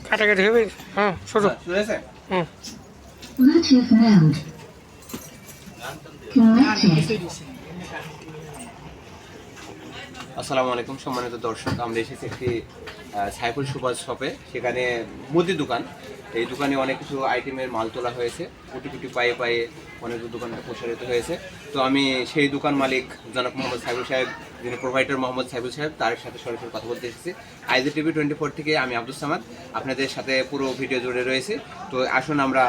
কাটাকাটি হবে। হ্যাঁ শুরু। হুম। Bluetooth mode. Connected. আসসালামু আলাইকুম সম্মানিত দর্শক, আমরা এসেছি একটি সাইফুল সুপার শপে। সেখানে মুদি দোকান। এই দোকানে অনেক কিছু আইটেমের মাল তোলা হয়েছে, কুটি কুটি পায়ে পায়ে অনেক দোকানটা প্রসারিত হয়েছে। তো আমি সেই দোকান মালিক জনাব মোহাম্মদ সাইফুল সাহেব, যিনি প্রোভাইডার মোহাম্মদ সাইফুল সাহেব, তার সাথে সরাসরি কথা বলতে এসেছি। IGTV 24 থেকে আমি আব্দুল সামাদ আপনাদের সাথে পুরো ভিডিও জুড়ে রয়েছি। তো আসুন আমরা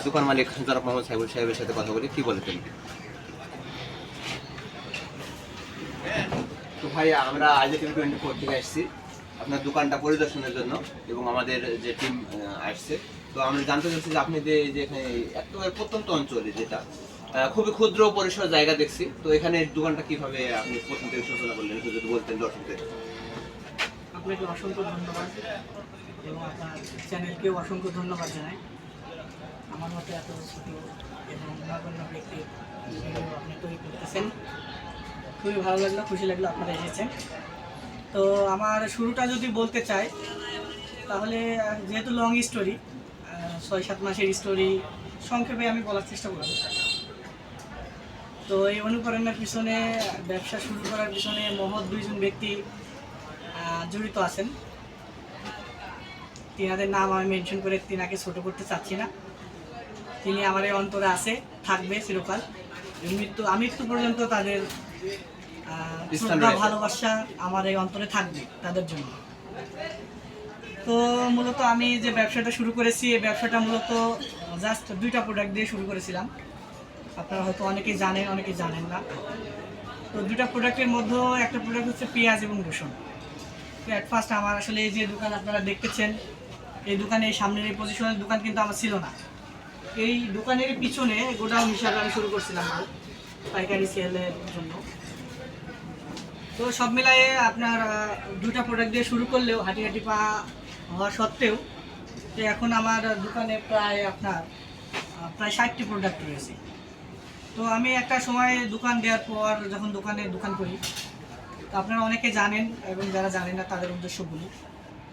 দোকান মালিক জনাব মোহাম্মদ সাইফুল সাহেবের সাথে কথা বলি। কী বলে তুমি? তো ভাই, আমরা IGTV 24 থেকে আসছি আপনার দোকানটা পরিদর্শনের জন্য, এবং আমাদের যে টিম আসছে। তো আমরা জানতে চাচ্ছি যে আপনি যে এখানে একেবারে প্রত্যন্ত অঞ্চলে, যেটা খুবই ক্ষুদ্র পরিসর জায়গা দেখছি, তো এখানে দোকানটা কিভাবে আপনি প্রথম থেকে সূচনা করলেন, একটু যদি বলতেন দর্শকদের। আপনাকে অসংখ্য ধন্যবাদ এবং আপনার চ্যানেলকেও অসংখ্য ধন্যবাদ জানাই। আমার মতো এত ছোট এবং নগণ্য ব্যক্তির ভিডিও আপনি তৈরি করতেছেন, খুবই ভালো লাগলো, খুশি লাগলো আপনারা এসেছেন। তো আমার শুরুটা যদি বলতে চাই, তাহলে যেহেতু লং স্টোরি, 6-7 মাসের স্টোরি সংক্ষেপে আমি বলার চেষ্টা করব। তো এই অনুকরণের পিছনে, ব্যবসা শুরু করার পিছনে মহৎ দুইজন ব্যক্তি জড়িত আছেন। তিনাদের নাম আমি মেনশন করে তিনাকে ছোট করতে চাচ্ছি না। তিনি আমার এই অন্তরে আছে, থাকবে চিরকাল। মৃত্যু পর্যন্ত তাদের ভালোবাসা আমার এই অন্তরে থাকবে তাদের জন্য। তো মূলত আমি যে ব্যবসাটা শুরু করেছি, এই ব্যবসাটা মূলত জাস্ট 2টা প্রোডাক্ট দিয়ে শুরু করেছিলাম। আপনারা হয়তো অনেকেই জানেন, অনেকেই জানেন না। তো 2টা প্রোডাক্টের মধ্যে একটা প্রোডাক্ট হচ্ছে পেঁয়াজ এবং রসুন। তো অ্যাট ফার্স্ট আমার আসলে এই যে দোকান আপনারা দেখতেছেন, এই দোকানে এই সামনের এই পজিশনের দোকান কিন্তু আমার ছিল না। এই দোকানের পিছনে গোডাউন হিসাবে আমি শুরু করছিলাম মাল পাইকারি সেলের জন্য। তো সব মিলায়ে আপনার 2টা প্রোডাক্ট দিয়ে শুরু করলেও হাঁটি হাঁটি পা হওয়া সত্ত্বেও তো এখন আমার দোকানে প্রায় 60টি প্রোডাক্ট রয়েছে। তো আমি একটা সময় দোকান দেওয়ার পর যখন দোকান করি, তো আপনারা অনেকে জানেন এবং যারা জানেন না তাদের উদ্দেশ্য বলি।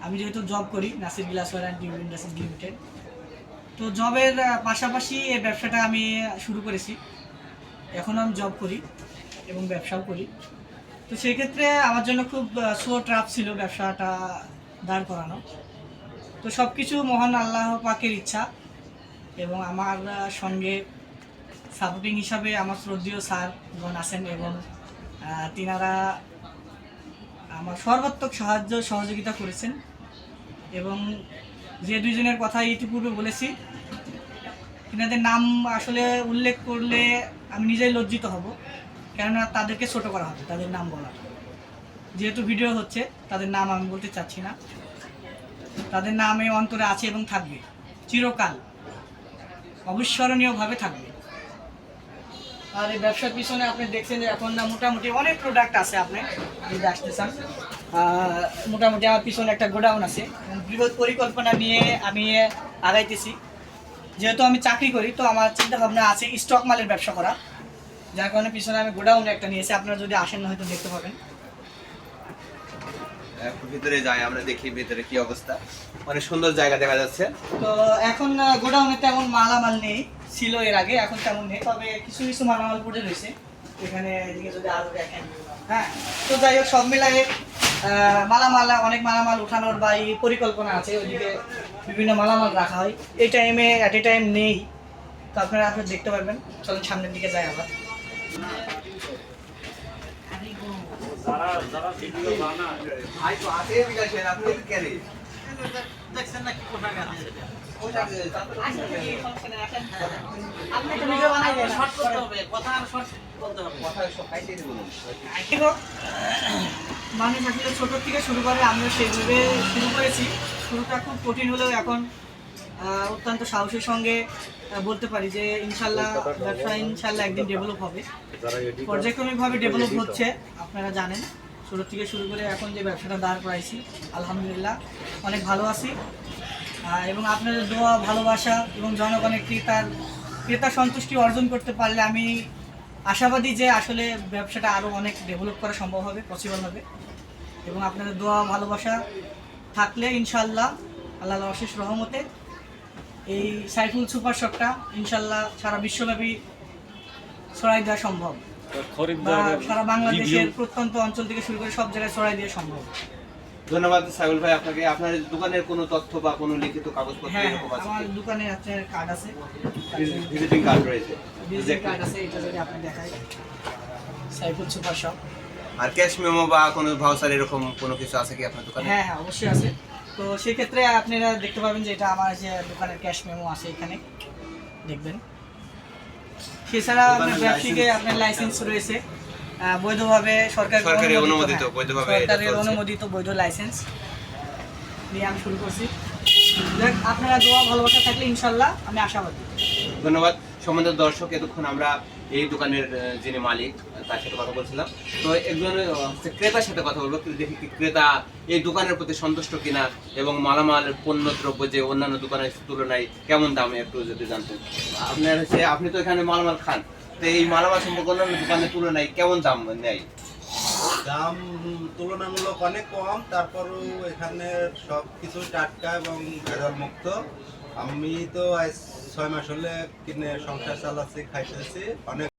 আমি যেহেতু জব করি Nasir glassware and tube industry limited, তো জবের পাশাপাশি এই ব্যবসাটা আমি শুরু করেছি। এখনও আমি জব করি এবং ব্যবসাও করি। তো সেই ক্ষেত্রে আমার জন্য খুব স্লো ট্রাফ ছিল ব্যবসাটা দাঁড় করানো। তো সব কিছু মহান আল্লাহ পাকের ইচ্ছা, এবং আমার সঙ্গে সাপোর্টিং হিসাবে আমার শ্রদ্ধেয় স্যারগণ আছেন, এবং তিনারা আমার সর্বাত্মক সহযোগিতা করেছেন। এবং যে দুইজনের কথা ইতিপূর্বে বলেছি, তিনাদের নাম আসলে উল্লেখ করলে আমি নিজেই লজ্জিত হব, কেননা তাদেরকে ছোট করা হবে তাদের নাম বলা। যেহেতু ভিডিও হচ্ছে, তাদের নাম আমি বলতে চাচ্ছি না। তাদের নাম এই অন্তরে আছে এবং থাকবে চিরকাল, অবিস্মরণীয়ভাবে থাকবে। আর এই ব্যবসার পিছনে আপনি দেখছেন যে এখন মোটামুটি অনেক প্রোডাক্ট আছে। আপনি যদি আসতে চান, মোটামুটি আমার পিছনে একটা গোডাউন আছে। বৃহৎ পরিকল্পনা নিয়ে আমি আগাইতেছি। যেহেতু আমি চাকরি করি, তো আমার চিন্তা ভাবনা আছে স্টক মালের ব্যবসা করা, যার কারণে পিছনে আমি গোডাউন একটা নিয়েছি। আপনারা যদি আসেন না হয়তো দেখতে পাবেন। ভিতরে যাই, আমরা দেখি ভিতরে কি অবস্থা। অনেক সুন্দর জায়গা দেখা যাচ্ছে। তো এখন গোডাউনে তেমন মালামাল নেই, ছিল এর আগে, এখন তেমন নেই। তবে কিছু কিছু মালামাল পড়ে রয়েছে এখানে, এদিকে যদি আরো দেখেন। হ্যাঁ, তো যাই হোক, সব মিলাই অনেক মালামাল উঠানোর বা এই পরিকল্পনা আছে। ওইদিকে বিভিন্ন মালামাল রাখা হয়, এই টাইমে অ্যাট এ টাইম নেই। তো আপনারা দেখতে পারবেন। চলুন সামনের দিকে যাই আবার। দেখছেন না কি পোশাক আছে? মানুষ আসলে ছোট থেকে শুরু করে, আমিও সেইভাবে শুরু করেছি। শুরুটা খুব কঠিন হলেও এখন অত্যন্ত সাহসের সঙ্গে বলতে পারি যে ব্যবসা ইনশাল্লাহ একদিন ডেভেলপ হবে। পর্যায়ক্রমিকভাবে ডেভেলপ হচ্ছে, আপনারা জানেন। ছোটো থেকে শুরু করে এখন যে ব্যবসাটা দাঁড় করাইছি, আলহামদুলিল্লাহ অনেক ভালো আছি। এবং আপনাদের দোয়া, ভালোবাসা এবং জনগণের ক্রেতা সন্তুষ্টি অর্জন করতে পারলে আমি আশাবাদী যে আসলে ব্যবসাটা আরও অনেক ডেভেলপ করা সম্ভব হবে, পসিবল হবে। এবং আপনাদের দোয়া, ভালোবাসা থাকলে ইনশাল্লাহ আল্লাহর অশেষ রহমতে এই সাইফুল সুপার শপটা ইনশাল্লাহ সারা বিশ্বব্যাপী ছড়াই দেওয়া সম্ভব, বা সারা বাংলাদেশের প্রত্যন্ত অঞ্চল থেকে শুরু করে সব জায়গায় ছড়াই দেওয়া সম্ভব। ধন্যবাদ সাইফুল ভাই আপনাকে। আপনার দোকানের কোনো তথ্য বা কোনো লিখিত কাগজপত্র হ্যাঁ, এরকম আছে? আমার দোকানে আপনার কার্ড আছে, ভিজিটিং কার্ড রয়েছে। ভিজিটিং কার্ড আছে, এটা যদি আপনি দেখাই সাইফুল সুপার শপ। আর ক্যাশ মেমো বা কোনো ভাউচার এরকম কোনো কিছু আছে কি আপনার দোকানে? হ্যাঁ হ্যাঁ, অবশ্যই আছে। তো সেই ক্ষেত্রে আপনারা দেখতে পাবেন যে এটা আমার যে দোকানের ক্যাশ মেমো আছে, এখানে দেখবেন। এছাড়া আপনার ব্যবসায়িকে আপনার লাইসেন্স রয়েছে, বৈধভাবে সরকারি অনুমোদিত বৈধ লাইসেন্স দিয়ে আমি শুরু করছি। দেখ, আপনারা দোয়া ভালোবাসা থাকলে ইনশাল্লাহ আমি আশাবাদী। ধন্যবাদ। সম্মানিত দর্শক, এতক্ষণ আমরা এই দোকানের যিনি মালিক তার সাথে কথা বলছিলাম। তো একজন ক্রেতার সাথে কথা বলবো, দেখি কি ক্রেতা এই দোকানের প্রতি সন্তুষ্ট কিনা এবং মালামাল পণ্য দ্রব্য যে অন্যান্য দোকানের তুলনায় কেমন দাম একটু যদি জানতেন। আপনার হচ্ছে, আপনি তো এখানে মালামাল খান, তো এই মালামাল সম্পর্কে অন্যান্য দোকানের তুলনায় কেমন দাম নেয়? দাম তুলনামূলক অনেক কম, তারপরও এখানে সব কিছু টাটকা এবং ভেজাল মুক্ত। আমি তো আজ 6 মাস হলে কিনে সংসার চালাচ্ছি, খাইতেছি। অনেক